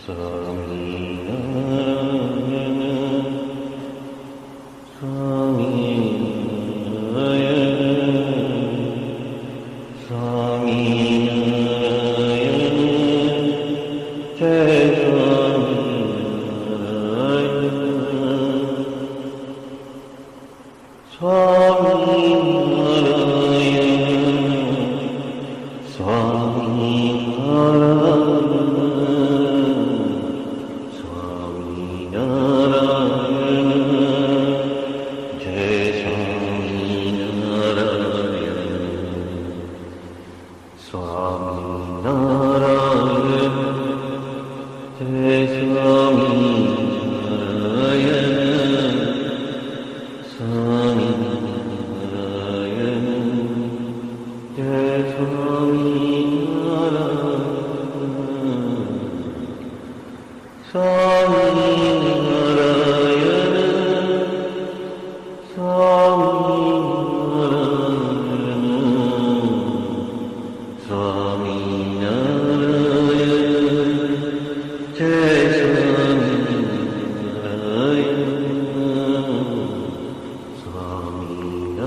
स्वामीनारायण स्वामीनारायण स्वामीनारायण जय स्वामीनारायण स्वामीनारायण जय स्वामीनारायण स्वामीनारायण जय स्वामीनारायण स्वामीनारायण जय स्वामीनारायण स्वामीनारायण स्वामीनारायण स्वामीनारायण जय स्वामीनारायण स्वामीनारायण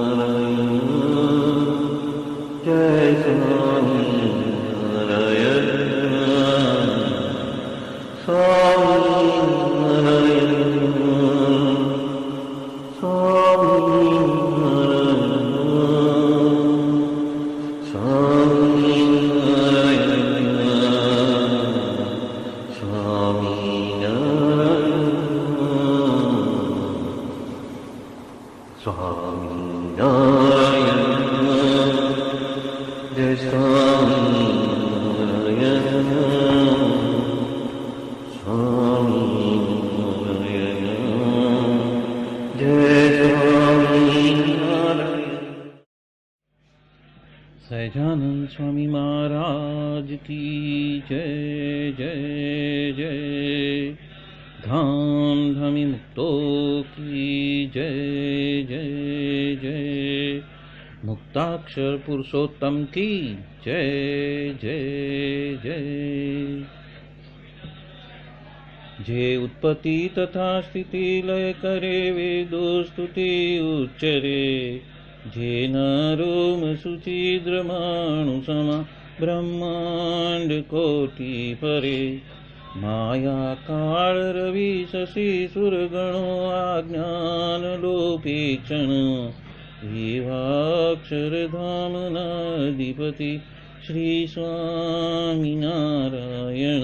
स्वामीनारायण जय स्वामीनारायण स्वामीनारायण स्वामीनारायण जय स्वामीनारायण स्वामीनारायण जय स्वामीनारायण। सहजानंद स्वामी महाराज की जय जय जय। धाम धामी मुक्तों की जय जय जय। मुक्ताक्षर पुरुषोत्तम की जय जय जय। जे उत्पत्ति तथा स्थिति लय करे वेदो स्तुति उच्चरे। जे नरोम सुचिद्रमाणु समा ब्रह्मांड कोटि परे। माया काल रवि शशि सुरगणो आज्ञान लोपेक्षण। एवाक्षरधाम नाधिपति श्री स्वामीनारायण।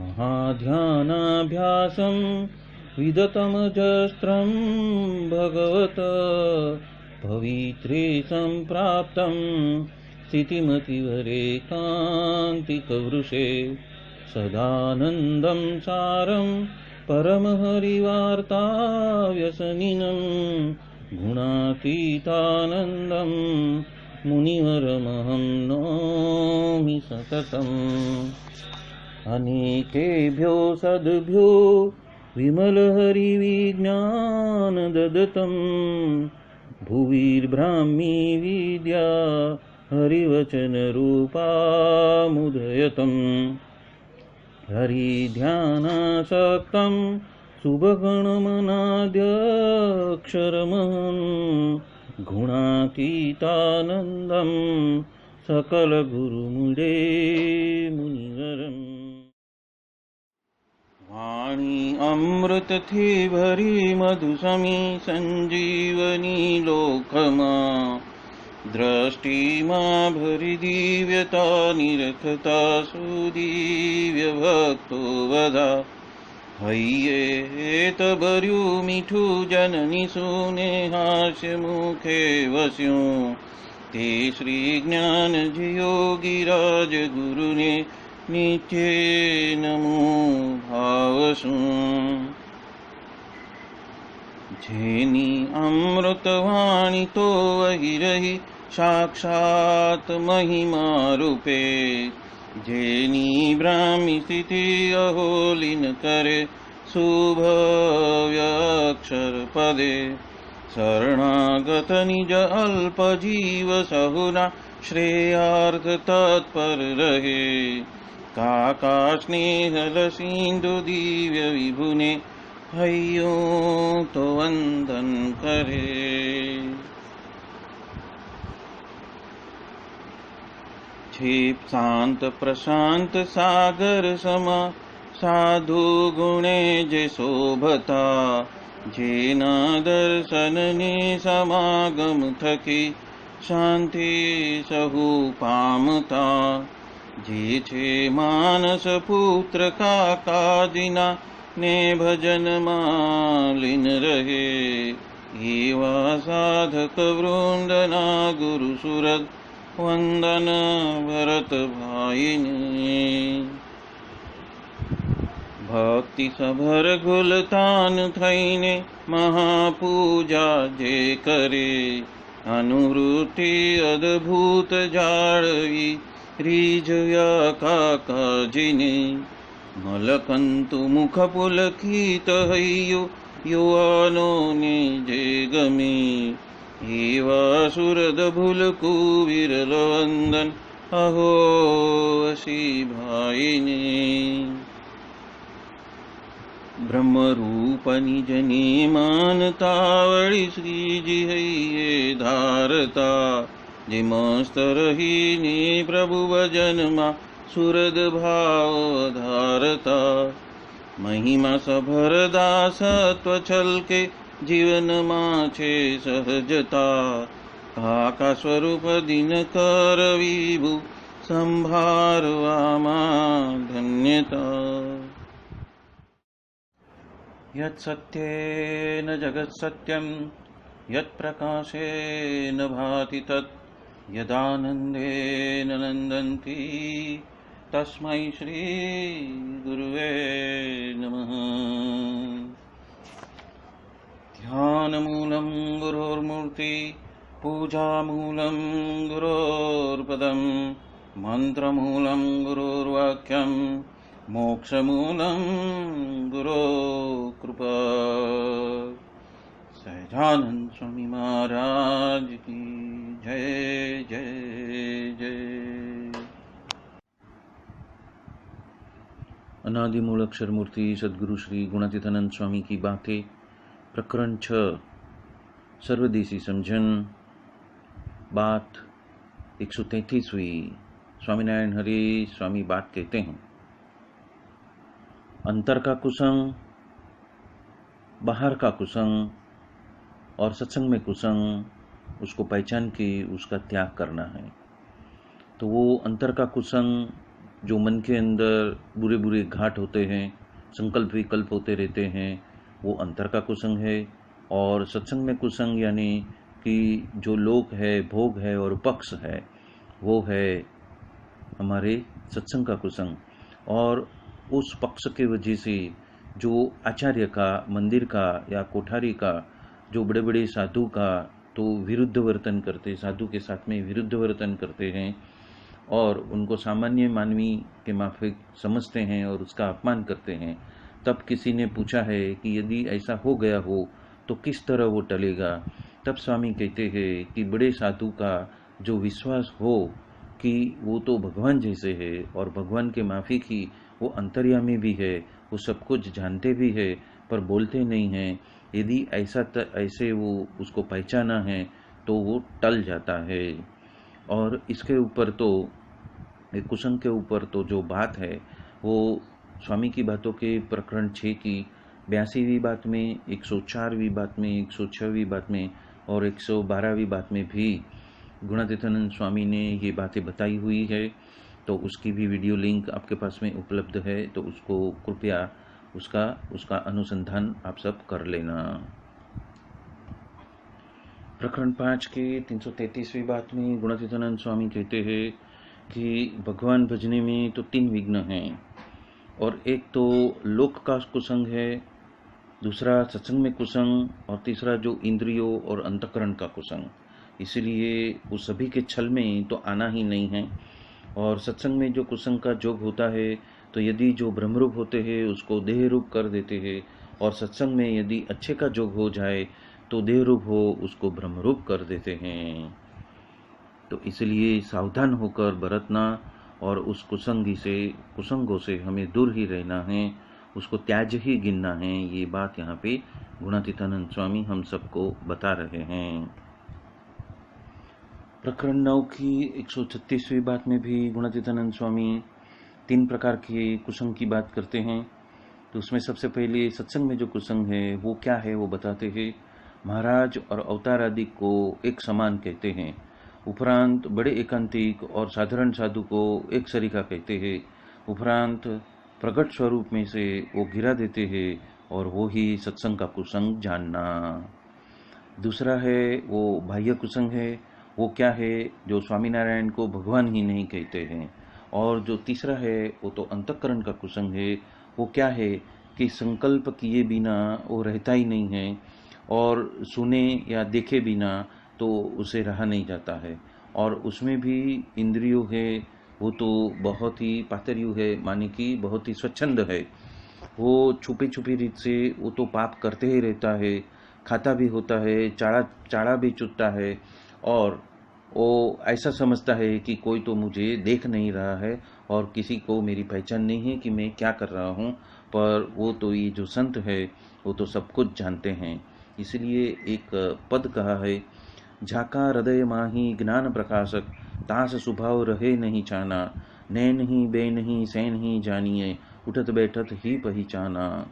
महाध्यानाभ्यासं विदतमजस्त्रं भगवत पवित्रे सम्प्राप्तं। स्थितिमतिवरेकान्तिकवृषे सदानन्दं सारं परमहरिवार्ताव्यसनिनं। गुणातीतानन्दं मुनिवरमहं नौमि सततम्। अनेकेभ्यो सद्भ्यो विमलहरिविज्ञानदत्तं। भुविर्ब्राह्मी विद्या हरिवचनरूपामुदयतम्। हरिध्यानासक्तं शुभगणमनाद्यक्षरमहं। गुणातीतानन्दं सकलगुरुमुदे मुनिवरम्। वाणी अमृत थी भरी मधुसमी संजीवनी लोकमा। दृष्टि मां भरी दिव्यता निरखता सुदिव्य भक्तो वदा। हय्ये तबर्यु मीठू जननी सुने हास्य मुखे वस्यों। ते श्री ज्ञान योगिराज गुरु ने नित्य नमो भावसु। जेनी अमृतवाणी तो वही रही साक्षात महिमा रूपे। जेनी ब्राह्मी स्थिति अहोलिन करे शुभव्यक्षरपदे शरणागत निज अल्प जीव सहुना श्रेयार्थ तत्पर रहे काका स्नेहल सिंधु दिव्य विभुने हयो तो वंदन करे। क्षिप शांत प्रशांत सागर समा साधु गुणे जे शोभता जेना दर्शन ने समागम थकी शांति सहु पामता जे छे मानस पुत्र का काजिना ने भजन मालिन रहे एवा साधक वृंदना गुरु सुरत वंदन भरत भाईने। भक्ति सभर गुलतान थईने महापूजा जे करे अनुवृत्ति अद्भुत जाळवी रीजया काकाजीने मलकंतु मुख पुलकित हयो युवानो ने जे गमे एवा सुरद भूलकु विरल वंदन अहो असी भाईने। ब्रह्म रूप निज ने मानता वळी श्रीजी हइये धारता जे मस्त रहीने प्रभु भजन मा सुरद भाव धारता महिमा सभर दासत्व छलके जीवन माछे सहजता काका स्वरूप दिन कर विभु संभारवा मा धन्यता। यत् सत्येन जगत् सत्यं यत् प्रकाशेन भाति तत् यदानन्देन नन्दन्ति तस्मै श्री गुरुवे नमः। ध्यानमूलं गुरोर्मूर्ति पूजामूलं गुरोर्पदं मन्त्रमूलं गुरोर्वाक्यं मोक्षमूलं गुरो कृपा। सहजानंद स्वामी महाराज की जय जय जय। अनादि मूल अक्षर मूर्ति सद्गुरु श्री गुणातीतानंद स्वामी की बातें प्रकरण 6 सर्वदेशी समझन बात 133वीं। स्वामीनारायण हरि स्वामी बात कहते हैं अंतर का कुसंग बाहर का कुसंग और सत्संग में कुसंग उसको पहचान के उसका त्याग करना है। तो वो अंतर का कुसंग जो मन के अंदर बुरे बुरे घाट होते हैं संकल्प विकल्प होते रहते हैं वो अंतर का कुसंग है। और सत्संग में कुसंग यानी कि जो लोक है भोग है और पक्ष है वो है हमारे सत्संग का कुसंग। और उस पक्ष के वजह से जो आचार्य का मंदिर का या कोठारी का जो बड़े बड़े साधु का तो विरुद्ध वर्तन करते साधु के साथ में विरुद्ध वर्तन करते हैं और उनको सामान्य मानवी के माफिक समझते हैं और उसका अपमान करते हैं। तब किसी ने पूछा है कि यदि ऐसा हो गया हो तो किस तरह वो टलेगा। तब स्वामी कहते हैं कि बड़े साधु का जो विश्वास हो कि वो तो भगवान जैसे है और भगवान के माफिक ही वो अंतर्यामी भी है वो सब कुछ जानते भी है पर बोलते नहीं हैं। यदि ऐसे वो उसको पहचाना है तो वो टल जाता है। और इसके ऊपर तो कुसंग के ऊपर तो जो बात है वो स्वामी की बातों के प्रकरण 6 की 82वीं बात में 104वीं बात में 106वीं बात में और 112वीं बात में भी गुणातीतानंद स्वामी ने ये बातें बताई हुई है। तो उसकी भी वीडियो लिंक आपके पास में उपलब्ध है तो उसको कृपया उसका अनुसंधान आप सब कर लेना। प्रकरण 5 के 333वीं बात में गुणातीतानंद स्वामी कहते हैं कि भगवान भजने में तो 3 विघ्न हैं और एक तो लोक का कुसंग है, दूसरा सत्संग में कुसंग और तीसरा जो इंद्रियों और अंतःकरण का कुसंग। इसलिए वो सभी के छल में तो आना ही नहीं है। और सत्संग में जो कुसंग का जोग होता है तो यदि जो ब्रह्मरूप होते हैं उसको देह रूप कर देते हैं, और सत्संग में यदि अच्छे का जोग हो जाए तो देह रूप हो उसको ब्रह्मरूप कर देते हैं। तो इसलिए सावधान होकर बरतना और उस कुसंगों से हमें दूर ही रहना है, उसको त्याज्य ही गिनना है। ये बात यहाँ पे गुणातीतानंद स्वामी हम सबको बता रहे हैं। प्रकरण 9 की 136वीं बात में भी गुणातीतानंद स्वामी 3 प्रकार के कुसंग की बात करते हैं। तो उसमें सबसे पहले सत्संग में जो कुसंग है वो क्या है वो बताते हैं। महाराज और अवतार आदि को एक समान कहते हैं, उपरांत बड़े एकांतिक और साधारण साधु को एक सरीखा कहते हैं, उपरांत प्रकट स्वरूप में से वो गिरा देते हैं, और वो ही सत्संग का कुसंग जानना। दूसरा है वो बाह्य कुसंग है, वो क्या है, जो स्वामीनारायण को भगवान ही नहीं कहते हैं। और जो तीसरा है वो तो अंतःकरण का कुसंग है, वो क्या है कि संकल्प किए बिना वो रहता ही नहीं है, और सुने या देखे बिना तो उसे रहा नहीं जाता है। और उसमें भी इंद्रियों है वो तो बहुत ही पातरियु है, माने कि बहुत ही स्वच्छंद है। वो छुपी छुपी रीत से वो तो पाप करते ही रहता है, खाता भी होता है, चाड़ा भी चुटता है, और वो ऐसा समझता है कि कोई तो मुझे देख नहीं रहा है और किसी को मेरी पहचान नहीं है कि मैं क्या कर रहा हूँ। पर वो तो ये जो संत है वो तो सब कुछ जानते हैं। इसलिए एक पद कहा है, झाका हृदय माही ज्ञान प्रकाशक, तास स्वभाव रहे नहीं छाना, नैन ही बेन ही सैन ही जानिए, उठत बैठत ही पहचाना।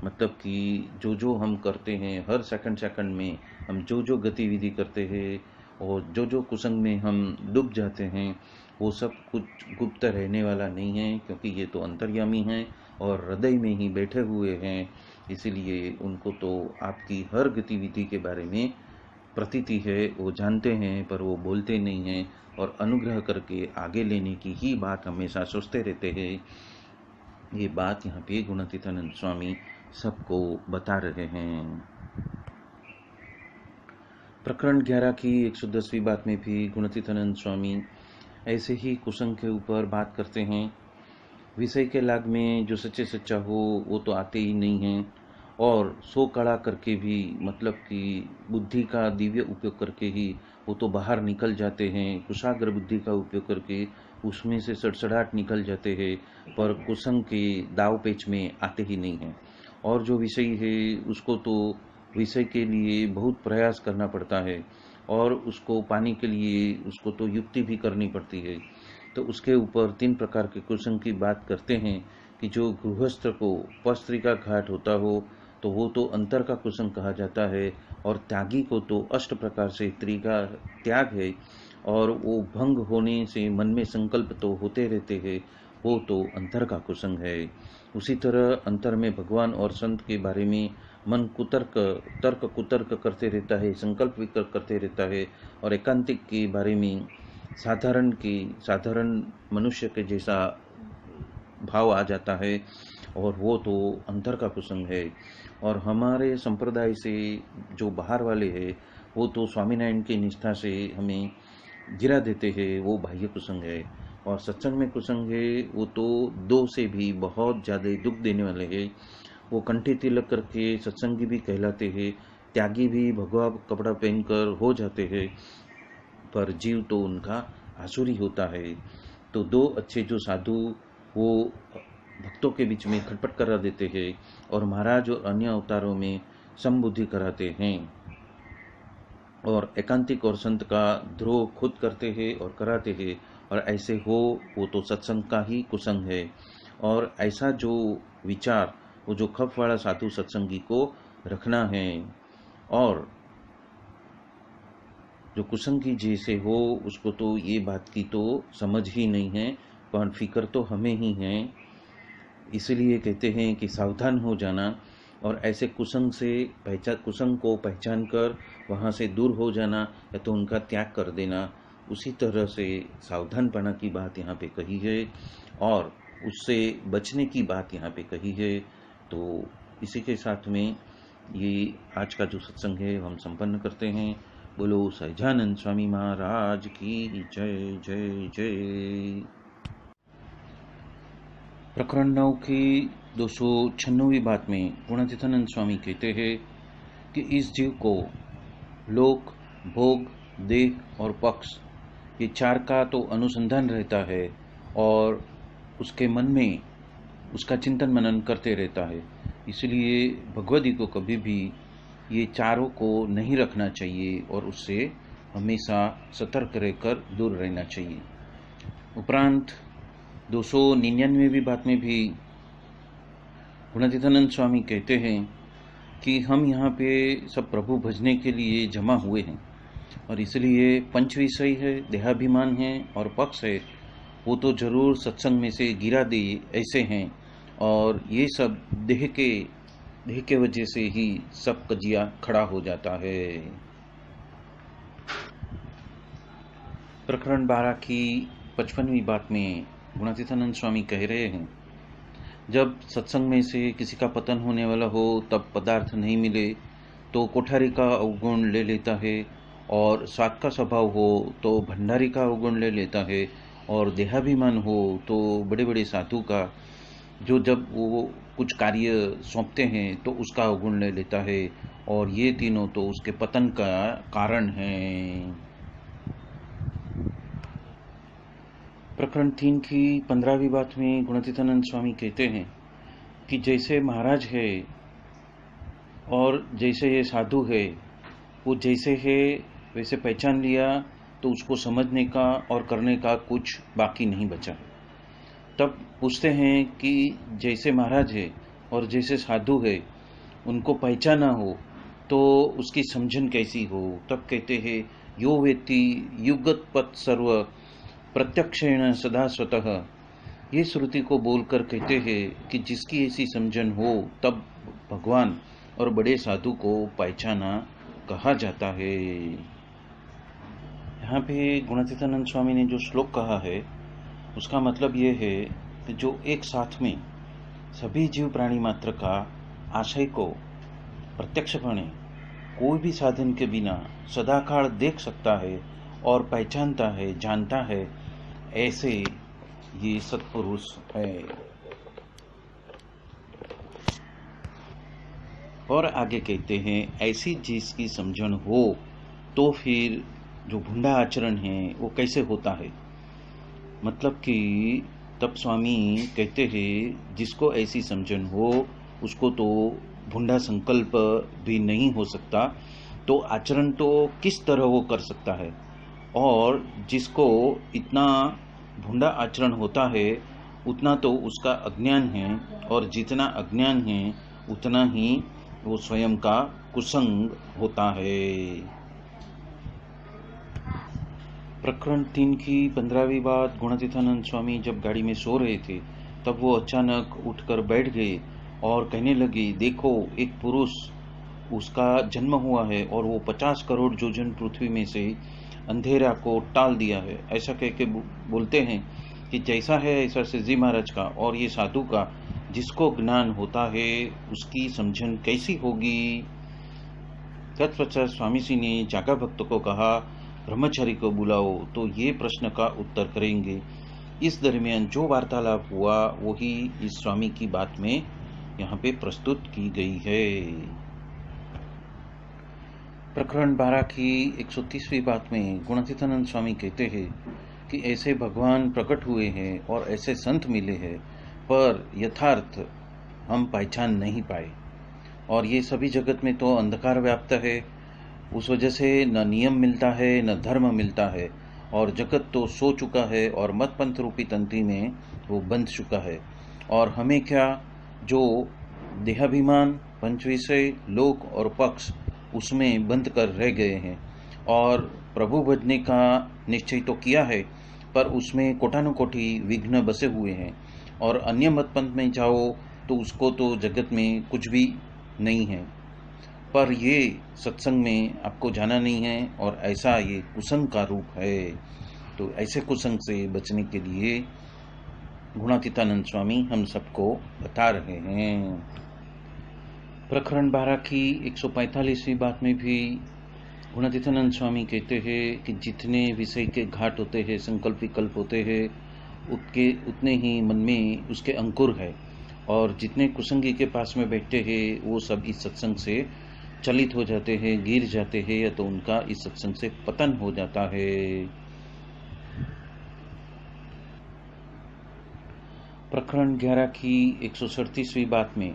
मतलब कि जो हम करते हैं, हर सेकंड में हम जो गतिविधि करते हैं और जो कुसंग में हम डूब जाते हैं, वो सब कुछ गुप्त रहने वाला नहीं है, क्योंकि ये तो अंतर्यामी हैं और हृदय में ही बैठे हुए हैं। इसलिए उनको तो आपकी हर गतिविधि के बारे में प्रतीति है, वो जानते हैं, पर वो बोलते नहीं हैं, और अनुग्रह करके आगे लेने की ही बात हमेशा सोचते रहते हैं। ये बात यहाँ पे गुणातीतानंद स्वामी सबको बता रहे हैं। प्रकरण 11 की 110वीं बात में भी गुणातीतानंद स्वामी ऐसे ही कुसंग के ऊपर बात करते हैं। विषय के लाग में जो सच्चे सच्चा हो वो तो आते ही नहीं हैं, और सो कड़ा करके भी, मतलब कि बुद्धि का दिव्य उपयोग करके ही वो तो बाहर निकल जाते हैं, कुशाग्र बुद्धि का उपयोग करके उसमें से सड़सड़ाहट निकल जाते हैं, पर कुसंग के दाव पेच में आते ही नहीं हैं। और जो विषय है उसको तो विषय के लिए बहुत प्रयास करना पड़ता है, और उसको पाने के लिए उसको तो युक्ति भी करनी पड़ती है। तो उसके ऊपर 3 प्रकार के कुसंग की बात करते हैं कि जो गृहस्थ को पस्त्री का घाट होता हो तो वो तो अंतर का कुसंग कहा जाता है, और त्यागी को तो 8 प्रकार से त्रिका त्याग है, और वो भंग होने से मन में संकल्प तो होते रहते हैं, वो तो अंतर का कुसंग है। उसी तरह अंतर में भगवान और संत के बारे में मन तर्क कुतर्क करते रहता है, संकल्प विकल्प करते रहता है, और एकांतिक के बारे में साधारण मनुष्य के जैसा भाव आ जाता है, और वो तो अंतर का कुसंग है। और हमारे संप्रदाय से जो बाहर वाले हैं वो तो स्वामीनारायण की निष्ठा से हमें गिरा देते हैं, वो बाह्य कुसंग है। और सत्संग में कुसंग है वो तो 2 से भी बहुत ज़्यादा दुख देने वाले हैं। वो कंठी तिलक करके सत्संगी भी कहलाते हैं, त्यागी भी भगवा कपड़ा पहनकर हो जाते हैं, पर जीव तो उनका आसुरी होता है। तो 2 अच्छे जो साधु वो भक्तों के बीच में खटपट करा देते हैं, और महाराज और अन्य अवतारों में समबुद्धि कराते हैं, और एकांतिक और संत का द्रोह खुद करते हैं और कराते हैं, और ऐसे हो वो तो सत्संग का ही कुसंग है। और ऐसा जो विचार वो जो खप वाला साधु सत्संगी को रखना है, और जो कुसंगी जैसे हो उसको तो ये बात की तो समझ ही नहीं है, पर फिक्र तो हमें ही है। इसलिए कहते हैं कि सावधान हो जाना, और ऐसे कुसंग को पहचान कर वहाँ से दूर हो जाना, या तो उनका त्याग कर देना। उसी तरह से सावधानपना की बात यहाँ पे कही है, और उससे बचने की बात यहाँ पे कही है। तो इसी के साथ में ये आज का जो सत्संग है हम संपन्न करते हैं। बोलो सहजानंद स्वामी महाराज की जय जय जय। प्रकरण 9 की 296वीं बात में गुणातीतानंद स्वामी कहते हैं कि इस जीव को लोक, भोग, देह और पक्ष ये चार का तो अनुसंधान रहता है और उसके मन में उसका चिंतन मनन करते रहता है। इसलिए भगवदी को कभी भी ये चारों को नहीं रखना चाहिए और उससे हमेशा सतर्क रहकर दूर रहना चाहिए। उपरांत 299वीं बात में भी गुणातीतानंद स्वामी कहते हैं कि हम यहाँ पे सब प्रभु भजने के लिए जमा हुए हैं और इसलिए पंच विषय है, देहाभिमान है और पक्ष है, वो तो जरूर सत्संग में से गिरा दे ऐसे हैं और ये सब देह के वजह से ही सब कजिया खड़ा हो जाता है। प्रकरण 12 की 55वीं बात में गुणातीतानंद स्वामी कह रहे हैं, जब सत्संग में से किसी का पतन होने वाला हो तब पदार्थ नहीं मिले तो कोठारी का अवगुण ले लेता है और स्वाद का स्वभाव हो तो भंडारी का अवगुण ले लेता है और देहाभिमान हो तो बड़े बड़े साधु का, जो जब वो कुछ कार्य सौंपते हैं तो उसका अवगुण ले लेता है और ये तीनों तो उसके पतन का कारण है। प्रकरण 3 की 15वीं बात में गुणातीतानंद स्वामी कहते हैं कि जैसे महाराज है और जैसे ये साधु है, वो जैसे है वैसे पहचान लिया तो उसको समझने का और करने का कुछ बाकी नहीं बचा। तब पूछते हैं कि जैसे महाराज है और जैसे साधु है उनको पहचाना हो तो उसकी समझन कैसी हो। तब कहते हैं यो वेत्ति युगतपत् सर्व प्रत्यक्षेण सदा स्वतः। ये श्रुति को बोलकर कहते हैं कि जिसकी ऐसी समझन हो तब भगवान और बड़े साधु को पहचाना कहा जाता है। यहाँ पे गुणातीतानंद स्वामी ने जो श्लोक कहा है उसका मतलब ये है कि जो एक साथ में सभी जीव प्राणी मात्र का आशय को प्रत्यक्षपणे कोई भी साधन के बिना सदाकाल देख सकता है और पहचानता है, जानता है, ऐसे ये सत्पुरुष है। और आगे कहते हैं ऐसी जिसकी समझन हो तो फिर जो भुंडा आचरण है वो कैसे होता है। मतलब कि तब स्वामी कहते हैं जिसको ऐसी समझन हो उसको तो भुंडा संकल्प भी नहीं हो सकता, तो आचरण तो किस तरह वो कर सकता है। और जिसको इतना भुंडा आचरण होता है उतना तो उसका अज्ञान है और जितना अज्ञान है उतना ही वो स्वयं का कुसंग होता है। प्रकरण 3 की 15वीं बात, गुणातीतानंद स्वामी जब गाड़ी में सो रहे थे तब वो अचानक उठकर बैठ गए और कहने लगे, देखो एक पुरुष उसका जन्म हुआ है और वो 50 करोड़ योजन पृथ्वी में से अंधेरा को टाल दिया है। ऐसा कह के बोलते हैं कि जैसा है ऐसा सिद्धि महाराज का और ये साधु का जिसको ज्ञान होता है उसकी समझन कैसी होगी। तत्पश्चात स्वामी जी ने जागा भक्त को कहा, ब्रह्मचारी को बुलाओ तो ये प्रश्न का उत्तर करेंगे। इस दरमियान जो वार्तालाप हुआ वही इस स्वामी की बात में यहाँ पे प्रस्तुत की गई है। प्रकरण 12 की 130वीं बात में गुणातीतानंद स्वामी कहते हैं कि ऐसे भगवान प्रकट हुए हैं और ऐसे संत मिले हैं पर यथार्थ हम पहचान नहीं पाए और ये सभी जगत में तो अंधकार व्याप्त है। उस वजह से न नियम मिलता है न धर्म मिलता है और जगत तो सो चुका है और मत पंथ रूपी तंत्री में वो बंध चुका है। और हमें क्या, जो देहाभिमान, पंच विषय, लोक और पक्ष उसमें बंद कर रह गए हैं और प्रभु भजने का निश्चय तो किया है पर उसमें कोटानुकोटि विघ्न बसे हुए हैं और अन्य मत पंथ में जाओ तो उसको तो जगत में कुछ भी नहीं है। पर ये सत्संग में आपको जाना नहीं है और ऐसा ये कुसंग का रूप है। तो ऐसे कुसंग से बचने के लिए गुणातीतानंद स्वामी हम सबको बता रहे हैं। प्रकरण 12 की 145वीं बात में भी गुणातीतानंद स्वामी कहते हैं कि जितने विषय के घाट होते हैं, संकल्प विकल्प होते हैं, उतने ही मन में उसके अंकुर है, और जितने कुसंगी के पास में बैठते हैं वो सब इस सत्संग से चलित हो जाते हैं, गिर जाते हैं, या तो उनका इस सत्संग से पतन हो जाता है। प्रकरण 11 की 137वीं बात में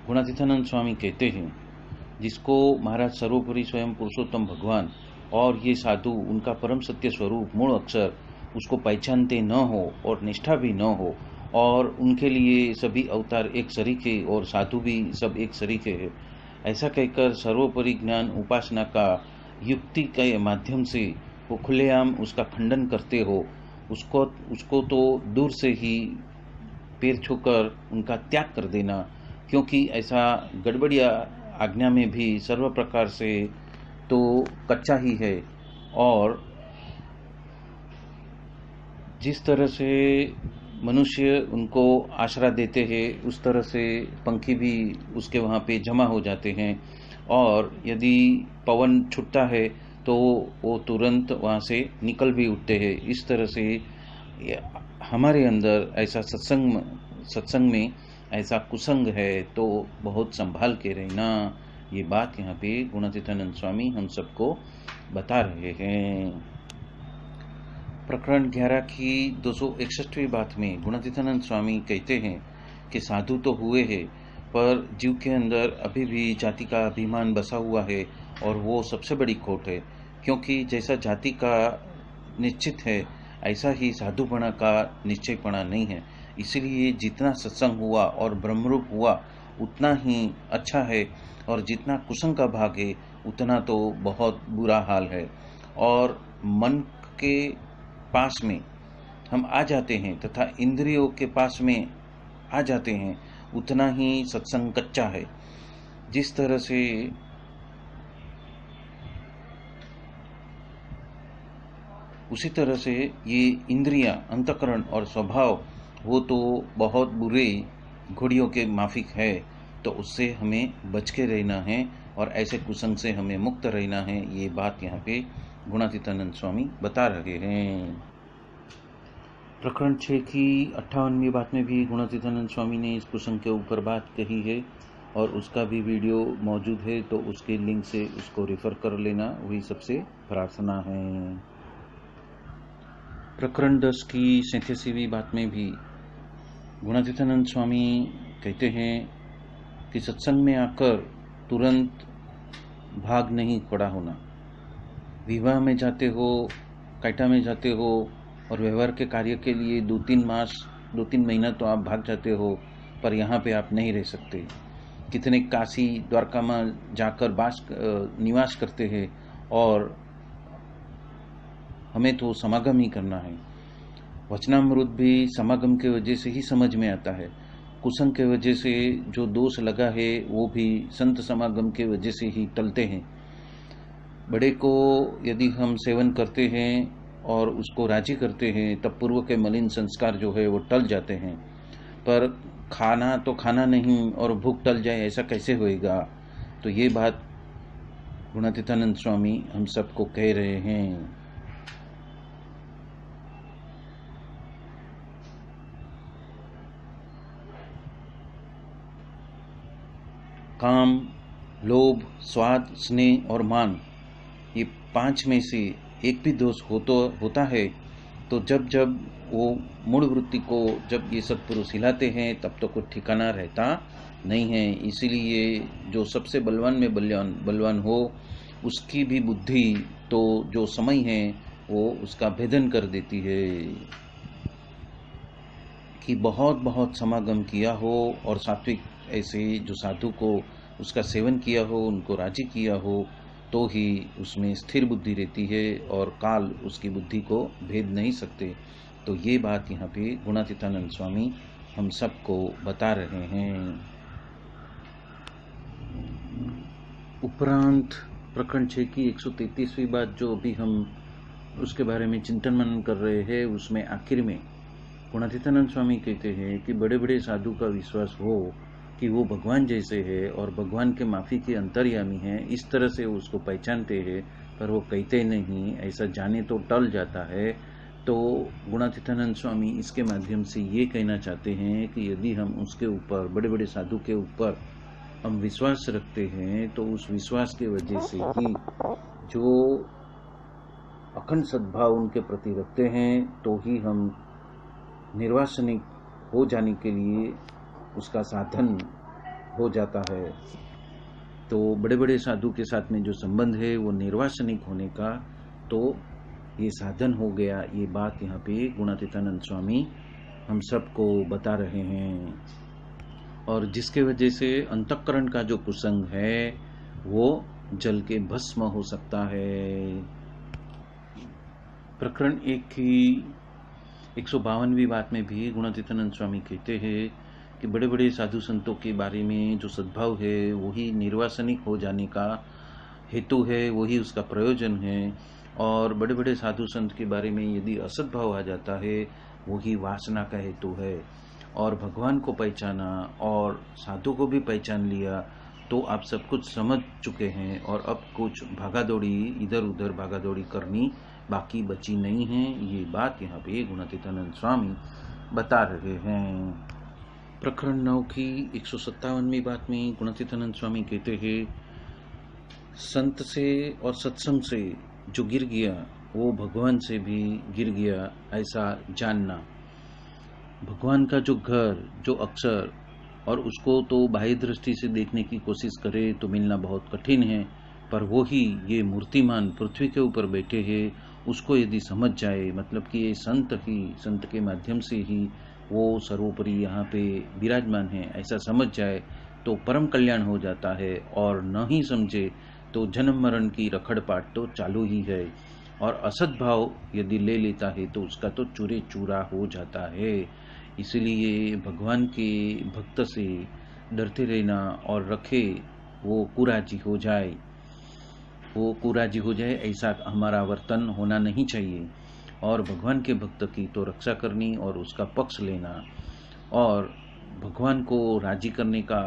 गुणातीतानंद स्वामी कहते हैं, जिसको महाराज सर्वोपरि स्वयं पुरुषोत्तम भगवान और ये साधु उनका परम सत्य स्वरूप मूल अक्षर उसको पहचानते न हो और निष्ठा भी न हो, और उनके लिए सभी अवतार एक सरीखे और साधु भी सब एक सरीखे है, ऐसा कहकर सर्वोपरि ज्ञान उपासना का युक्ति के माध्यम से वो खुलेआम उसका खंडन करते हो, उसको तो दूर से ही पैर छूकर उनका त्याग कर देना, क्योंकि ऐसा गड़बड़िया आज्ञा में भी सर्व प्रकार से तो कच्चा ही है, और जिस तरह से मनुष्य उनको आश्रय देते हैं उस तरह से पंखी भी उसके वहाँ पे जमा हो जाते हैं, और यदि पवन छूटता है तो वो तुरंत वहाँ से निकल भी उठते हैं। इस तरह से हमारे अंदर ऐसा सत्संग में ऐसा कुसंग है, तो बहुत संभाल के रहना। ये बात यहाँ पे गुणातीतानंद स्वामी हम सबको बता रहे हैं। प्रकरण 11 की 261वीं बात में गुणातीतानंद स्वामी कहते हैं कि साधु तो हुए हैं, पर जीव के अंदर अभी भी जाति का अभिमान बसा हुआ है, और वो सबसे बड़ी खोट है, क्योंकि जैसा जाति का निश्चित है ऐसा ही साधुपना का निश्चयपना नहीं है। इसलिए जितना सत्संग हुआ और ब्रह्मरूप हुआ उतना ही अच्छा है, और जितना कुसंग का भाग है उतना तो बहुत बुरा हाल है। और मन के पास में हम आ जाते हैं तथा इंद्रियों के पास में आ जाते हैं, उतना ही सत्संग कच्चा है। जिस तरह से उसी तरह से ये इंद्रियां, अंतकरण और स्वभाव वो तो बहुत बुरे घोड़ियों के माफिक है, तो उससे हमें बच के रहना है और ऐसे कुसंग से हमें मुक्त रहना है। ये बात यहाँ पे गुणातीतानंद स्वामी बता रहे हैं। प्रकरण 6 की 58वीं बात में भी गुणातीतानंद स्वामी ने इस कुसंग के ऊपर बात कही है, और उसका भी वीडियो मौजूद है, तो उसके लिंक से उसको रेफर कर लेना, वही सबसे प्रार्थना है। प्रकरण 10 की 87वीं बात में भी गुणातीतानंद स्वामी कहते हैं कि सत्संग में आकर तुरंत भाग नहीं खड़ा होना। विवाह में जाते हो, कैटा में जाते हो, और व्यवहार के कार्य के लिए 2-3 महीना तो आप भाग जाते हो, पर यहाँ पे आप नहीं रह सकते। कितने काशी द्वारका में जाकर निवास करते हैं, और हमें तो समागम ही करना है। वचनामृत भी समागम के वजह से ही समझ में आता है। कुसंग के वजह से जो दोष लगा है वो भी संत समागम के वजह से ही टलते हैं। बड़े को यदि हम सेवन करते हैं और उसको राजी करते हैं, तब पूर्व के मलिन संस्कार जो है वो टल जाते हैं। पर खाना तो खाना नहीं और भूख टल जाए, ऐसा कैसे होएगा? तो ये बात गुणातीतानंद स्वामी हम सबको कह रहे हैं। काम, लोभ, स्वाद, स्नेह और मान, ये 5 में से एक भी दोष होता है, तो जब वो मूल वृत्ति को जब ये सत्पुरुष हिलाते हैं तब तो कुछ ठिकाना रहता नहीं है। इसीलिए जो सबसे बलवान में बलवान हो, उसकी भी बुद्धि तो जो समय है वो उसका भेदन कर देती है। कि बहुत समागम किया हो और सात्विक ऐसे जो साधु को उसका सेवन किया हो, उनको राजी किया हो, तो ही उसमें स्थिर बुद्धि रहती है और काल उसकी बुद्धि को भेद नहीं सकते। तो ये बात यहाँ पे गुणातीतानंद स्वामी हम सबको बता रहे हैं। उपरांत प्रकरण 6 की 133वीं बात जो अभी हम उसके बारे में चिंतन मनन कर रहे हैं, उसमें आखिर में गुणातीतानंद स्वामी कहते हैं कि बड़े बड़े साधु का विश्वास हो कि वो भगवान जैसे है और भगवान के माफी के अंतर्यामी हैं, इस तरह से उसको पहचानते हैं, पर वो कहते नहीं। ऐसा जाने तो टल जाता है, तो गुणातीतानंद स्वामी इसके माध्यम से ये कहना चाहते हैं कि यदि हम उसके ऊपर, बड़े बड़े साधु के ऊपर हम विश्वास रखते हैं, तो उस विश्वास की वजह से ही जो अखंड सद्भाव उनके प्रति रखते हैं, तो ही हम निर्वासनिक हो जाने के लिए उसका साधन हो जाता है। तो बड़े बड़े साधु के साथ में जो संबंध है वो निर्वासनिक होने का, तो ये साधन हो गया। ये बात यहाँ पे गुणातीतानंद स्वामी हम सबको बता रहे हैं, और जिसके वजह से अंतःकरण का जो कुसंग है वो जल के भस्म हो सकता है। प्रकरण 1 की 152वीं बात में भी गुणातीतानंद स्वामी कहते हैं कि बड़े बड़े साधु संतों के बारे में जो सद्भाव है वही निर्वासनिक हो जाने का हेतु है, वही उसका प्रयोजन है। और बड़े बड़े साधु संत के बारे में यदि असद्भाव आ जाता है वही वासना का हेतु है। और भगवान को पहचाना और साधु को भी पहचान लिया तो आप सब कुछ समझ चुके हैं, और अब कुछ भागादौड़ी, इधर उधर भागादौड़ी करनी बाकी बची नहीं है। ये बात यहाँ पे गुणातीतानंद स्वामी बता रहे हैं। प्रकरण 9 की 157वीं बात में गुणातीतानंद स्वामी कहते हैं, संत से और सत्संग से जो गिर गया वो भगवान से भी गिर गया, ऐसा जानना। भगवान का जो घर, जो अक्षर, और उसको तो बाह्य दृष्टि से देखने की कोशिश करे तो मिलना बहुत कठिन है, पर वो ही ये मूर्तिमान पृथ्वी के ऊपर बैठे हैं, उसको यदि समझ जाए, मतलब कि ये संत ही, संत के माध्यम से ही वो सर्वोपरि यहाँ पे विराजमान है, ऐसा समझ जाए तो परम कल्याण हो जाता है। और न ही समझे तो जन्म मरण की रखड़पाट तो चालू ही है, और असद भाव यदि ले लेता है तो उसका तो चूरे चूरा हो जाता है। इसलिए भगवान के भक्त से डरते रहना और रखे वो कुराजी हो जाए, वो कुराजी हो जाए, ऐसा हमारा वर्तन होना नहीं चाहिए। और भगवान के भक्त की तो रक्षा करनी और उसका पक्ष लेना, और भगवान को राजी करने का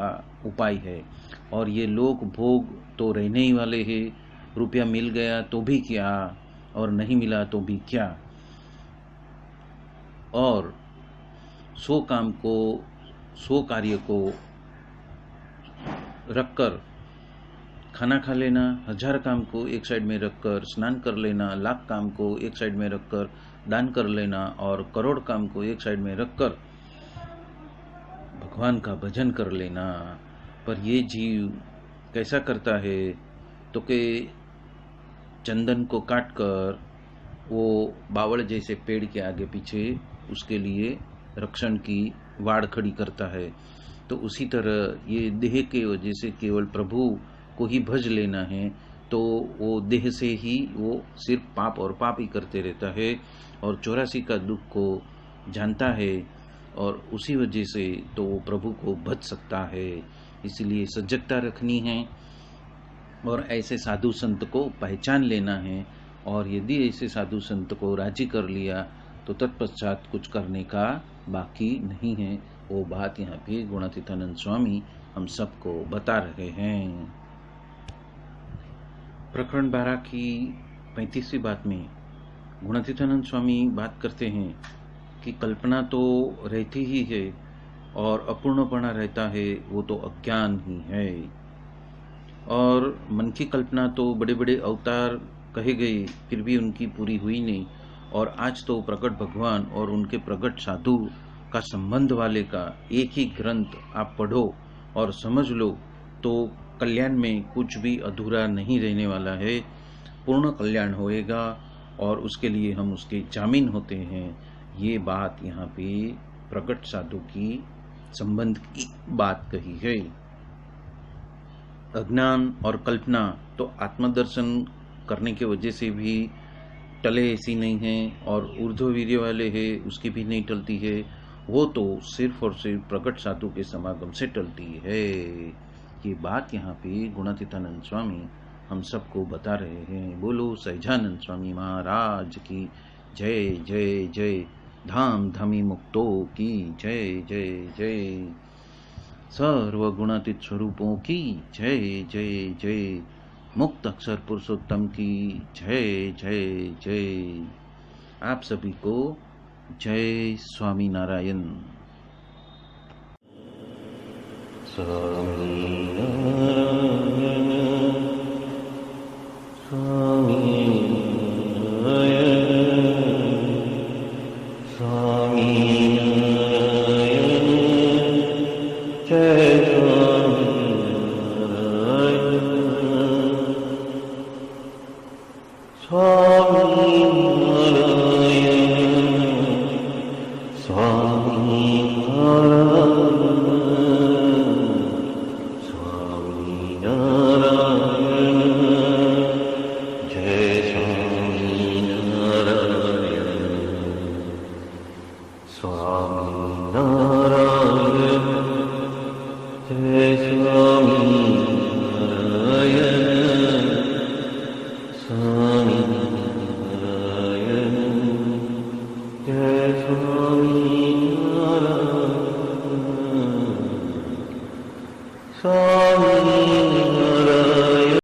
उपाय है। और ये लोग भोग तो रहने ही वाले हैं, रुपया मिल गया तो भी क्या, और नहीं मिला तो भी क्या। और 100 काम को, 100 कार्य को रखकर खाना खा लेना, 1000 काम को एक साइड में रखकर स्नान कर लेना, 1,00,000 काम को एक साइड में रखकर दान कर लेना, और करोड़ काम को एक साइड में रखकर भगवान का भजन कर लेना। पर ये जीव कैसा करता है, तो कि चंदन को काटकर वो बावड़ जैसे पेड़ के आगे पीछे उसके लिए रक्षण की वाड़ खड़ी करता है। तो उसी तरह ये देह के वजह से केवल प्रभु को ही भज लेना है, तो वो देह से ही वो सिर्फ पाप और पाप ही करते रहता है, और 84 का दुख को जानता है, और उसी वजह से तो वो प्रभु को भज सकता है। इसलिए सजगता रखनी है और ऐसे साधु संत को पहचान लेना है, और यदि ऐसे साधु संत को राजी कर लिया तो तत्पश्चात कुछ करने का बाकी नहीं है। वो बात यहाँ पे गुणातीतानंद स्वामी हम सबको बता रहे हैं। प्रकरण 12 की 35वीं बात में गुणातीतानंद स्वामी बात करते हैं कि कल्पना तो रहती ही है और अपूर्णपणा रहता है, वो तो अज्ञान ही है। और मन की कल्पना तो बड़े बड़े अवतार कहे गए, फिर भी उनकी पूरी हुई नहीं। और आज तो प्रकट भगवान और उनके प्रकट साधु का संबंध वाले का एक ही ग्रंथ आप पढ़ो और समझ लो, तो कल्याण में कुछ भी अधूरा नहीं रहने वाला है, पूर्ण कल्याण होएगा, और उसके लिए हम उसके जामीन होते हैं। ये बात यहाँ पे प्रकट साधु की संबंध की बात कही है। अज्ञान और कल्पना तो आत्मदर्शन करने के वजह से भी टले ऐसी नहीं है, और ऊर्ध्ववीर्य वाले है उसकी भी नहीं टलती है, वो तो सिर्फ और सिर्फ प्रकट साधु के समागम से टलती है। ये बात यहाँ पे गुणातीतानंद स्वामी हम सबको बता रहे हैं। बोलो सहजानंद स्वामी महाराज की जय जय जय। धाम धमी मुक्तों की जय जय जय। सर्व गुणातीत स्वरूपों की जय जय जय। मुक्त अक्षर पुरुषोत्तम की जय जय जय। आप सभी को जय स्वामीनारायण। Swami